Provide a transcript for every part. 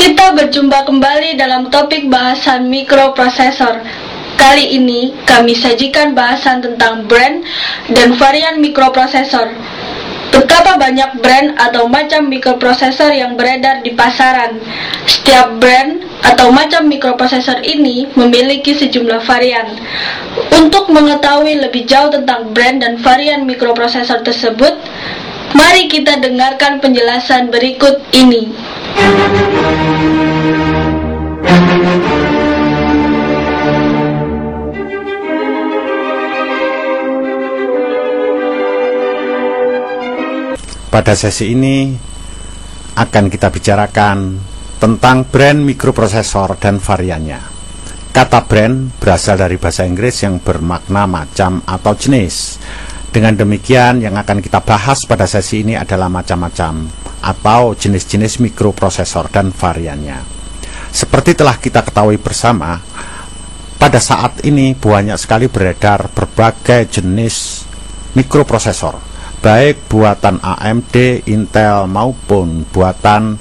Kita berjumpa kembali dalam topik bahasan mikroprosesor. Kali ini kami sajikan bahasan tentang brand dan varian mikroprosesor. Betapa banyak brand atau macam mikroprosesor yang beredar di pasaran. Setiap brand atau macam mikroprosesor ini memiliki sejumlah varian. Untuk mengetahui lebih jauh tentang brand dan varian mikroprosesor tersebut, mari kita dengarkan penjelasan berikut ini. Pada sesi ini akan kita bicarakan tentang brand mikroprosesor dan variannya. Kata brand berasal dari bahasa Inggris yang bermakna macam atau jenis. Dengan demikian, yang akan kita bahas pada sesi ini adalah macam-macam atau jenis-jenis mikroprosesor dan variannya. Seperti telah kita ketahui bersama, pada saat ini banyak sekali beredar berbagai jenis mikroprosesor, baik buatan AMD, Intel maupun buatan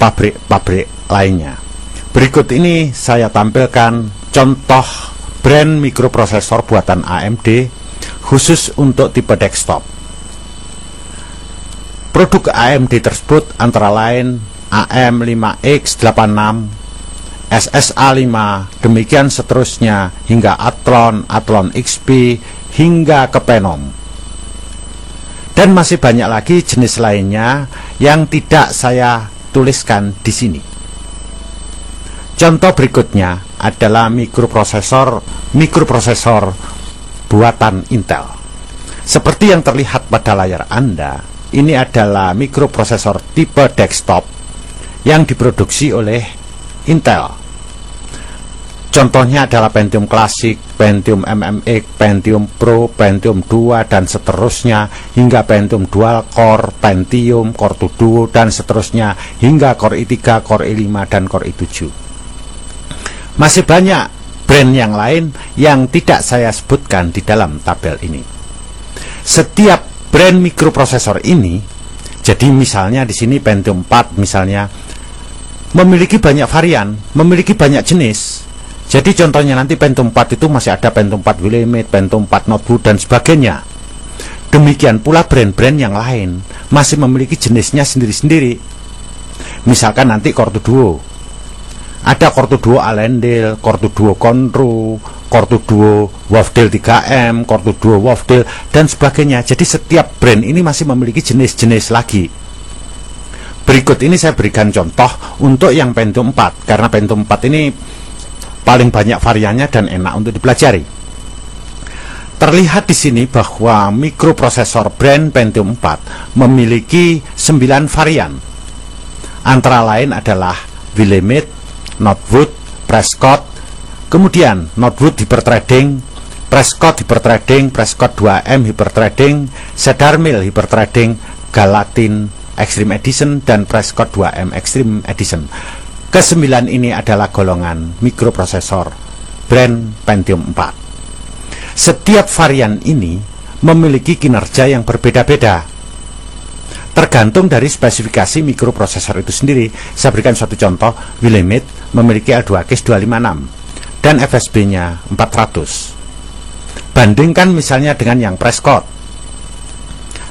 pabrik-pabrik lainnya. Berikut ini saya tampilkan contoh brand mikroprosesor buatan AMD khusus untuk tipe desktop. Produk AMD tersebut antara lain AM5X86, SSA5, demikian seterusnya hingga Athlon, Athlon XP hingga ke Phenom. Dan masih banyak lagi jenis lainnya yang tidak saya tuliskan di sini. Contoh berikutnya adalah mikroprosesor buatan Intel. Seperti yang terlihat pada layar Anda, ini adalah mikroprosesor tipe desktop yang diproduksi oleh Intel. Contohnya adalah Pentium Classic, Pentium MMX, Pentium Pro, Pentium 2, dan seterusnya hingga Pentium Dual Core, Pentium, Core 2 Duo, dan seterusnya hingga Core i3, Core i5, dan Core i7. Masih banyak brand yang lain yang tidak saya sebutkan di dalam tabel ini. Setiap brand mikroprosesor ini, jadi misalnya di sini Pentium 4 misalnya, memiliki banyak varian, memiliki banyak jenis. Jadi contohnya nanti Pentium 4 itu masih ada Pentium 4 Willamette, Pentium 4 Notebook, dan sebagainya. Demikian pula brand-brand yang lain masih memiliki jenisnya sendiri-sendiri. Misalkan nanti Core 2 Duo, ada Core 2 Duo Allendale, Core 2 Duo Conro, Core 2 Duo Wafdale 3M, Core 2 Duo Wafdale, dan sebagainya. Jadi setiap brand ini masih memiliki jenis-jenis lagi. Berikut ini saya berikan contoh untuk yang Pentium 4, karena Pentium 4 ini paling banyak variannya dan enak untuk dipelajari. Terlihat di sini bahwa mikroprosesor brand Pentium 4 memiliki 9 varian. Antara lain adalah Willamette, Northwood, Prescott, kemudian Northwood Hyperthreading, Prescott Hyperthreading, Prescott 2M Hyperthreading, Cedar Mill Hyperthreading, Gallatin Extreme Edition, dan Prescott 2M Extreme Edition. Kesembilan ini adalah golongan mikroprosesor brand Pentium 4. Setiap varian ini memiliki kinerja yang berbeda-beda, tergantung dari spesifikasi mikroprosesor itu sendiri. Saya berikan suatu contoh. Willamette memiliki L2Case 256 dan FSB-nya 400. Bandingkan misalnya dengan yang Prescott.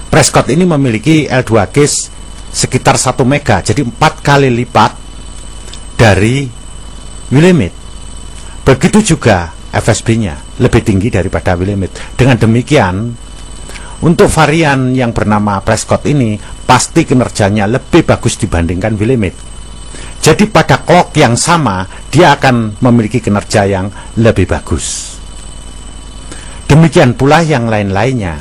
Prescott ini memiliki L2Case sekitar 1 mega, jadi 4 kali lipat dari Willamette. Begitu juga FSB-nya lebih tinggi daripada Willamette. Dengan demikian, untuk varian yang bernama Prescott ini pasti kinerjanya lebih bagus dibandingkan Willamette. Jadi pada clock yang sama dia akan memiliki kinerja yang lebih bagus. Demikian pula yang lain-lainnya.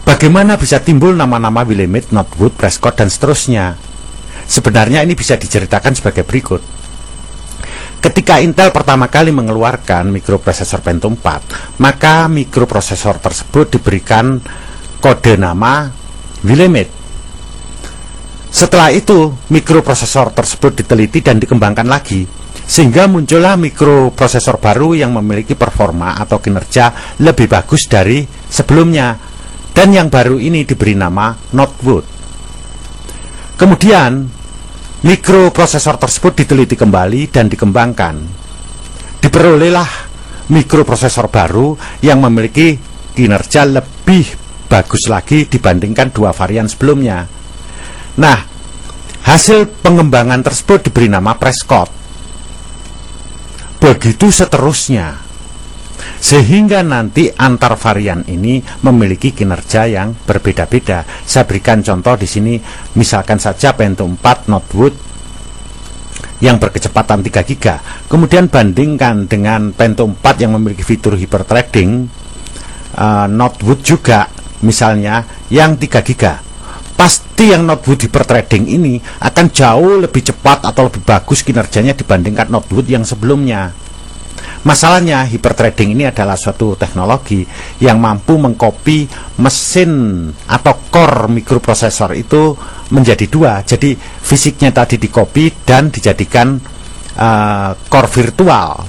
Bagaimana bisa timbul nama-nama Willamette, Northwood, Prescott, dan seterusnya? Sebenarnya ini bisa diceritakan sebagai berikut. Ketika Intel pertama kali mengeluarkan mikroprosesor Pentium 4, maka mikroprosesor tersebut diberikan kode nama Willamette. Setelah itu, mikroprosesor tersebut diteliti dan dikembangkan lagi, sehingga muncullah mikroprosesor baru yang memiliki performa atau kinerja lebih bagus dari sebelumnya, dan yang baru ini diberi nama Northwood. Kemudian mikroprosesor tersebut diteliti kembali dan dikembangkan. Diperolehlah mikroprosesor baru yang memiliki kinerja lebih bagus lagi dibandingkan dua varian sebelumnya. Nah, hasil pengembangan tersebut diberi nama Prescott. Begitu seterusnya, sehingga nanti antar varian ini memiliki kinerja yang berbeda-beda. Saya berikan contoh di sini, misalkan saja Pentium 4 Northwood yang berkecepatan 3 GB, kemudian bandingkan dengan Pentium 4 yang memiliki fitur hyperthreading, Northwood juga misalnya yang 3 GB. Pasti yang Northwood hyperthreading ini akan jauh lebih cepat atau lebih bagus kinerjanya dibandingkan Northwood yang sebelumnya. Masalahnya, hyperthreading ini adalah suatu teknologi yang mampu mengcopy mesin atau core mikroprosesor itu menjadi dua. Jadi fisiknya tadi di-copy dan dijadikan core virtual.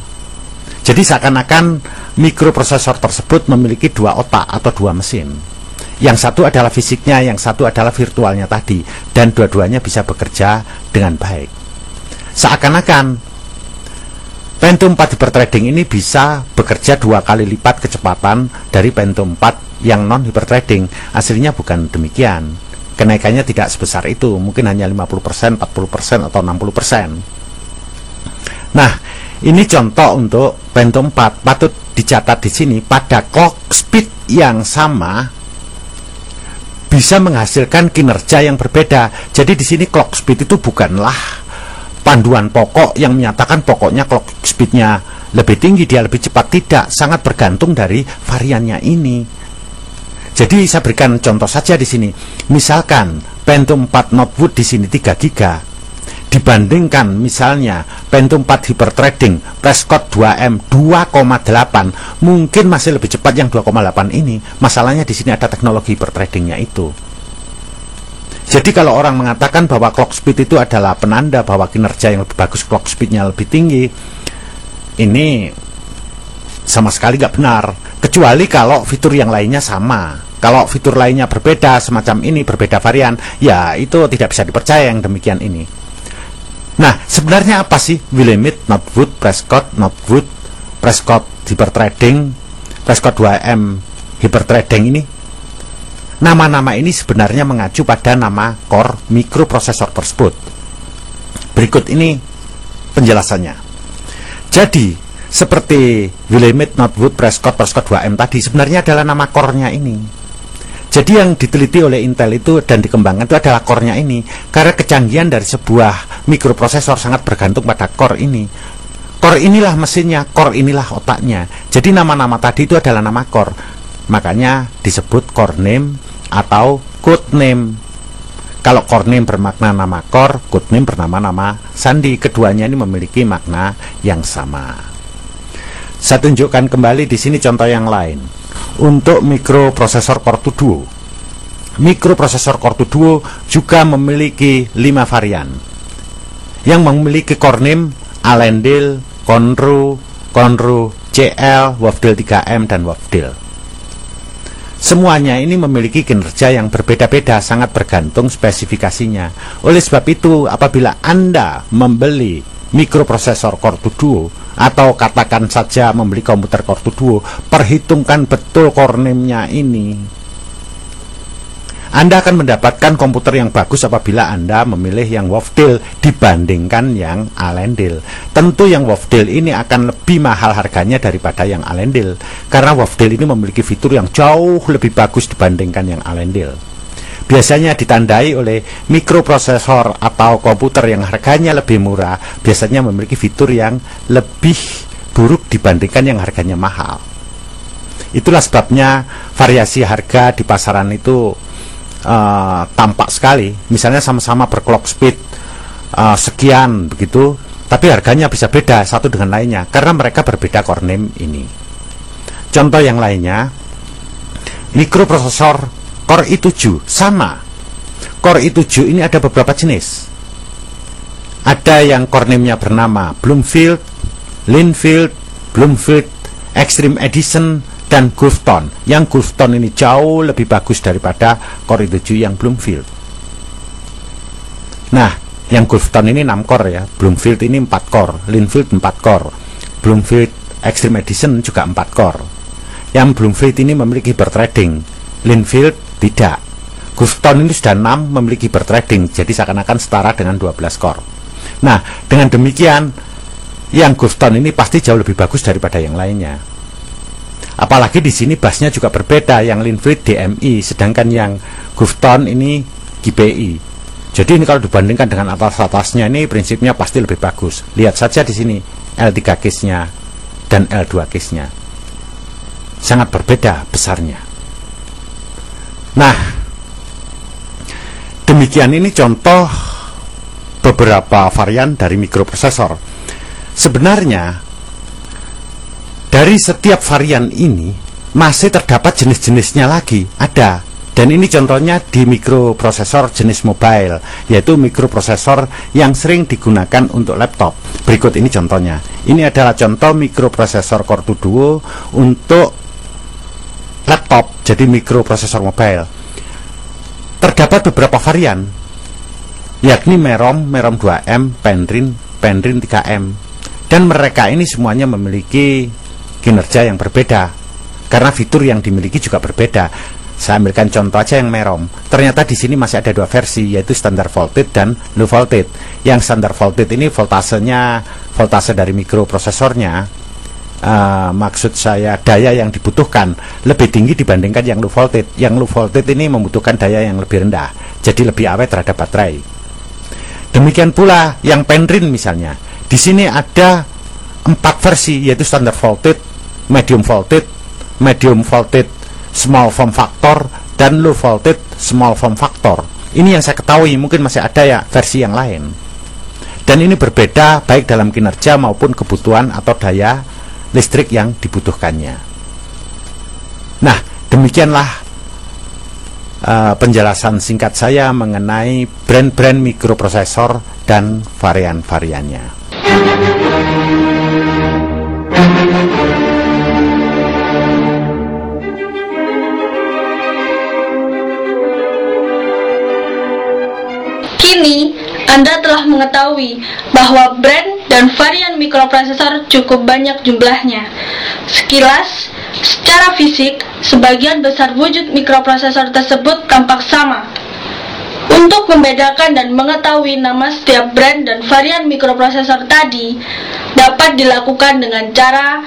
Jadi seakan-akan mikroprosesor tersebut memiliki dua otak atau dua mesin. Yang satu adalah fisiknya, yang satu adalah virtualnya tadi, dan dua-duanya bisa bekerja dengan baik. Seakan-akan Pentium 4 hyperthreading ini bisa bekerja 2 kali lipat kecepatan dari Pentium 4 yang non hyperthreading. Aslinya bukan demikian. Kenaikannya tidak sebesar itu, mungkin hanya 50%, 40% atau 60%. Nah, ini contoh untuk Pentium 4. Patut dicatat di sini, pada clock speed yang sama bisa menghasilkan kinerja yang berbeda. Jadi di sini clock speed itu bukanlah panduan pokok yang menyatakan pokoknya clock speednya lebih tinggi, dia lebih cepat. Tidak, sangat bergantung dari variannya ini. Jadi saya berikan contoh saja di sini. Misalkan Pentium 4 Northwood di sini 3 GB dibandingkan misalnya Pentium 4 hyperthreading Prescott 2M 2,8, mungkin masih lebih cepat yang 2,8 ini. Masalahnya di sini ada teknologi hyperthreadingnya itu. Jadi kalau orang mengatakan bahwa clock speed itu adalah penanda bahwa kinerja yang lebih bagus, clock speednya lebih tinggi, ini sama sekali nggak benar. Kecuali kalau fitur yang lainnya sama. Kalau fitur lainnya berbeda, semacam ini, berbeda varian, ya itu tidak bisa dipercaya yang demikian ini. Nah, sebenarnya apa sih Willamette, Northwood, Prescott, Northwood, Prescott hyperthreading, Prescott 2M hyperthreading ini? Nama-nama ini sebenarnya mengacu pada nama core mikroprosesor tersebut. Berikut ini penjelasannya. Jadi, seperti Willamette, Northwood, Prescott 2M tadi, sebenarnya adalah nama core-nya ini. Jadi yang diteliti oleh Intel itu dan dikembangkan itu adalah core-nya ini. Karena kecanggihan dari sebuah mikroprosesor sangat bergantung pada core ini. Core inilah mesinnya, core inilah otaknya. Jadi nama-nama tadi itu adalah nama core. Makanya disebut core name atau code name. Kalau core name bermakna nama core, code name bernama nama sandi. Keduanya ini memiliki makna yang sama. Saya tunjukkan kembali di sini contoh yang lain. Untuk mikroprosesor Core 2 Duo. Mikroprosesor Core 2 Duo juga memiliki 5 varian yang memiliki core name Allendale, Conroe, CL, Wavdale 3M, dan Wavdale. Semuanya ini memiliki kinerja yang berbeda-beda, sangat bergantung spesifikasinya. Oleh sebab itu, apabila Anda membeli mikroprosesor Core 2 Duo atau katakan saja membeli komputer Core 2 Duo, perhitungkan betul core name-nya ini. Anda akan mendapatkan komputer yang bagus apabila Anda memilih yang Wavdale dibandingkan yang Allendale. Tentu yang Wavdale ini akan lebih mahal harganya daripada yang Allendale, karena Wavdale ini memiliki fitur yang jauh lebih bagus dibandingkan yang Allendale. Biasanya ditandai oleh mikroprosesor atau komputer yang harganya lebih murah, biasanya memiliki fitur yang lebih buruk dibandingkan yang harganya mahal. Itulah sebabnya variasi harga di pasaran itu tampak sekali. Misalnya sama-sama berclock speed sekian begitu, tapi harganya bisa beda satu dengan lainnya karena mereka berbeda core name ini. Contoh yang lainnya, mikroprosesor Core i7 sama. Core i7 ini ada beberapa jenis. Ada yang core name-nya bernama Bloomfield, Linfield, Bloomfield, Extreme Edition, dan Gulfton. Yang Gulfton ini jauh lebih bagus daripada Core i7 yang Bloomfield. Nah, Yang Gulfton ini 6 core ya, Bloomfield ini 4 core, Linfield 4 core, Bloomfield Extreme Edition juga 4 core. Yang Bloomfield ini memiliki hyperthreading, Linfield tidak. Gulfton ini sudah 6 memiliki hyperthreading, jadi seakan-akan setara dengan 12 core. Nah, dengan demikian yang Gulfton ini pasti jauh lebih bagus daripada yang lainnya. Apalagi di sini bassnya juga berbeda, yang Linfield DMI, sedangkan yang Gulfton ini GPI. Jadi ini kalau dibandingkan dengan atas-atasnya ini prinsipnya pasti lebih bagus. Lihat saja di sini L3 case-nya dan L2 case-nya. Sangat berbeda besarnya. Nah, demikian ini contoh beberapa varian dari mikroprosesor. Sebenarnya dari setiap varian ini masih terdapat jenis-jenisnya lagi, ada. Dan ini contohnya di mikroprosesor jenis mobile, yaitu mikroprosesor yang sering digunakan untuk laptop. Berikut ini contohnya. Ini adalah contoh mikroprosesor Core 2 Duo untuk laptop, jadi mikroprosesor mobile. Terdapat beberapa varian, yakni Merom, Merom 2M, Pendrin, Pendrin 3M. Dan mereka ini semuanya memiliki kinerja yang berbeda, karena fitur yang dimiliki juga berbeda. Saya ambilkan contoh aja yang Merom. Ternyata di sini masih ada 2 versi, yaitu standard voltage dan low voltage. Yang standard voltage ini voltase dari mikroprosesornya, maksud saya daya yang dibutuhkan lebih tinggi dibandingkan yang low voltage. Yang low voltage ini membutuhkan daya yang lebih rendah, jadi lebih awet terhadap baterai. Demikian pula yang Pendrin misalnya. Di sini ada 4 versi, yaitu standard voltage, medium voltage, small form factor, dan low voltage small form factor. Ini yang saya ketahui, mungkin masih ada ya versi yang lain. Dan ini berbeda baik dalam kinerja maupun kebutuhan atau daya listrik yang dibutuhkannya. Nah, demikianlah penjelasan singkat saya mengenai brand-brand mikroprosesor dan varian-variannya. Kini, Anda telah mengetahui bahwa brand dan varian mikroprosesor cukup banyak jumlahnya. Sekilas, secara fisik, sebagian besar wujud mikroprosesor tersebut tampak sama. Untuk membedakan dan mengetahui nama setiap brand dan varian mikroprosesor tadi, dapat dilakukan dengan cara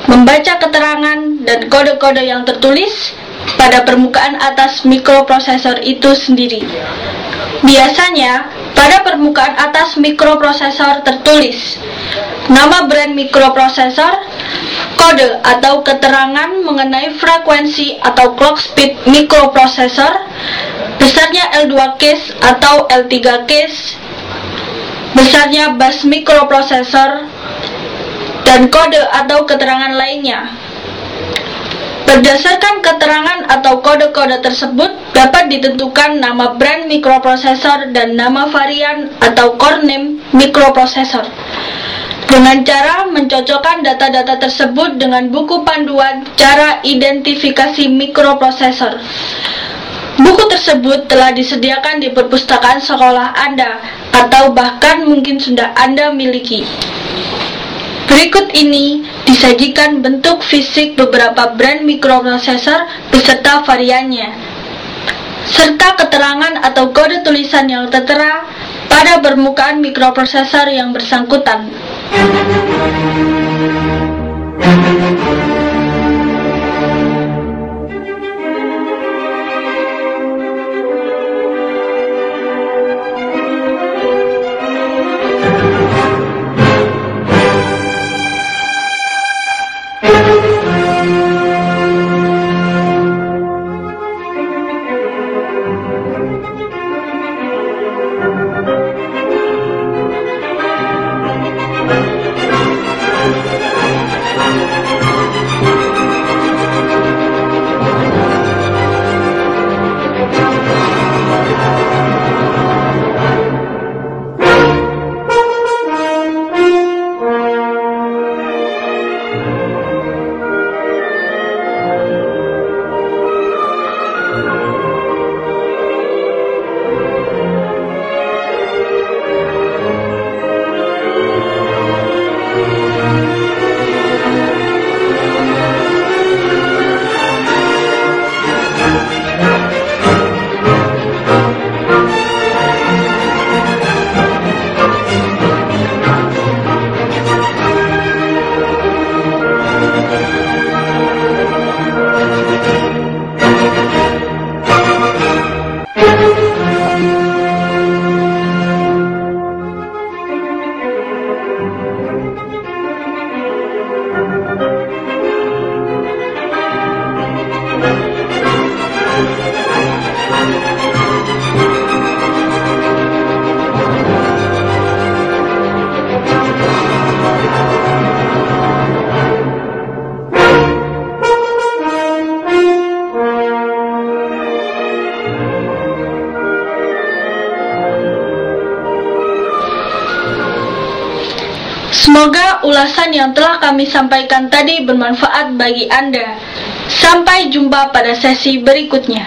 membaca keterangan dan kode-kode yang tertulis pada permukaan atas mikroprosesor itu sendiri. Biasanya, pada permukaan atas mikroprosesor tertulis nama brand mikroprosesor, kode atau keterangan mengenai frekuensi atau clock speed mikroprosesor, besarnya L2 case atau L3 case, besarnya bus mikroprosesor, dan kode atau keterangan lainnya. Berdasarkan keterangan atau kode-kode tersebut dapat ditentukan nama brand mikroprosesor dan nama varian atau core name mikroprosesor. Dengan cara mencocokkan data-data tersebut dengan buku panduan cara identifikasi mikroprosesor. Buku tersebut telah disediakan di perpustakaan sekolah Anda atau bahkan mungkin sudah Anda miliki. Berikut ini disajikan bentuk fisik beberapa brand mikroprosesor beserta variannya, serta keterangan atau kode tulisan yang tertera pada permukaan mikroprosesor yang bersangkutan. Semoga ulasan yang telah kami sampaikan tadi bermanfaat bagi Anda. Sampai jumpa pada sesi berikutnya.